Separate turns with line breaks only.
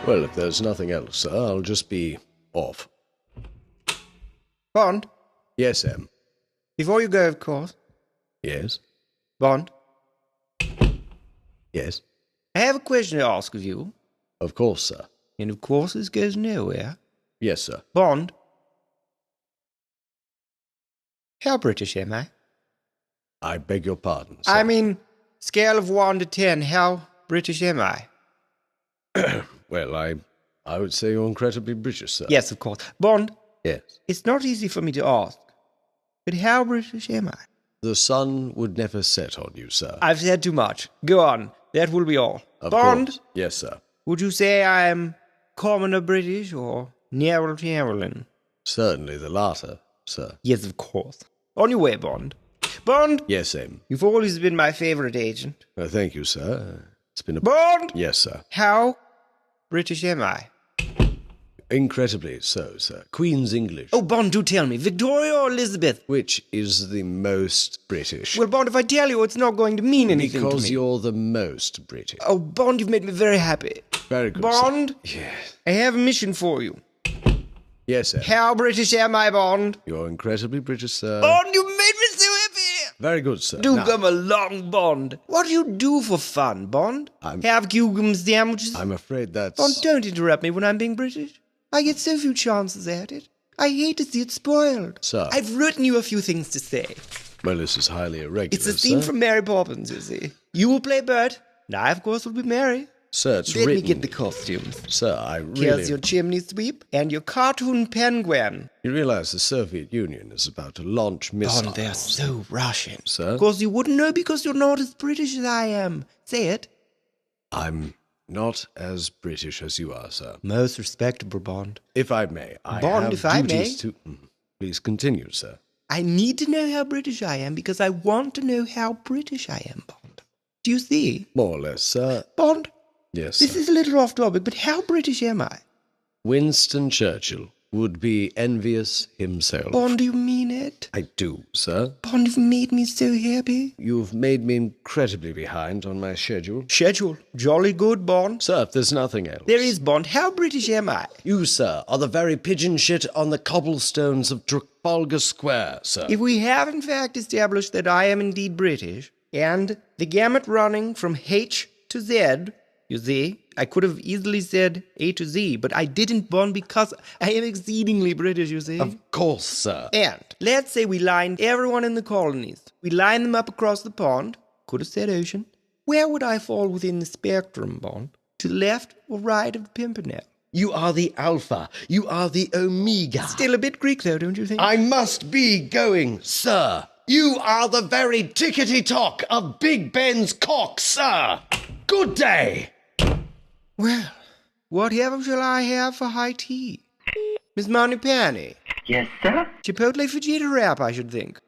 Well, if there's nothing else, sir, I'll just be off.
Bond,
Yes, Em.
before you go, of course.
Yes?
Bond,
Yes?
I have a question to ask of you.
Of course, sir.
And of course this goes nowhere.
Yes, sir.
Bond, how British am I?
I beg your pardon, sir.
I mean, scale of 1 to 10, how British am I?
Well, I would say you're incredibly British, sir.
Yes, of course. Bond,
Yes.
it's not easy for me to ask, but how British am I?
The sun would never set on you, sir.
I've said too much. Go on. That will be all.
Of
Bond,
course. Yes, sir.
would you say I am commoner British or narrow Carolyn?
Certainly the latter, sir.
Yes, of course. On your way, Bond. Bond,
Yes, Em.
you've always been my favorite agent.
Thank you, sir. It's been a...
Bond,
Yes, sir.
how British am I?
Incredibly so, sir. Queen's English.
Oh, Bond, do tell me, Victoria or Elizabeth?
Which is the most British?
Well, Bond, if I tell you, it's not going to mean anything to
because
me.
you're the most British.
Oh, Bond, you've made me very happy.
Very good,
Bond,
sir. Yes.
I have a mission for you.
Yes, Em.
How British am I, Bond?
You're incredibly British, sir.
Bond, you made me so happy.
Very good, sir.
Do
Now,
come along, Bond. What do you do for fun, Bond? Have cucumber sandwiches?
I'm afraid that's...
Bond, don't interrupt me when I'm being British. I get so few chances at it. I hate to see it spoiled.
Sir.
I've written you a few things to say.
Well, this is highly irregular,
It's a scene
sir.
from Mary Poppins, you see. You will play Bert, and I, of course, will be Mary.
Sir, it's
Let
written...
me get the costumes.
Sir, I really...
Here's your chimney sweep and your cartoon penguin.
You realize the Soviet Union is about to launch missiles.
Bond, they're so Russian.
Sir?
Of course, you wouldn't know because you're not as British as I am. Say it.
I'm not as British as you are, sir.
Most respectable, Bond.
If I may, I
Bond,
have
if I
duties
may.
to... Please continue, sir.
I need to know how British I am because I want to know how British I am, Bond. Do you see?
More or less, sir.
Bond,
Yes,
this
sir.
is a little off topic, but how British am I?
Winston Churchill would be envious himself.
Bond, do you mean it?
I do, sir.
Bond, you've made me so happy.
You've made me incredibly behind on my schedule.
Schedule. Jolly good, Bond.
Sir, if there's nothing else...
There is, Bond. How British am I?
You, sir, are the very pigeon shit on the cobblestones of Trafalgar Square, sir.
If we have in fact established that I am indeed British, and the gamut running from H to Z, you see, I could have easily said A to Z, but I didn't, Bond, because I am exceedingly British, you see.
Of course, sir.
And let's say we lined everyone in the colonies. We line them up across the pond. Could have said ocean. Where would I fall within the spectrum, Bond? To the left or right of the Pimpernel?
You are the Alpha. You are the Omega.
Still a bit Greek, though, don't you think?
I must be going, sir. You are the very tickety-tock of Big Ben's cock, sir. Good day.
Well, whatever shall I have for high tea? Miss Moneypenny.
Yes, sir?
Chipotle fajita wrap, I should think.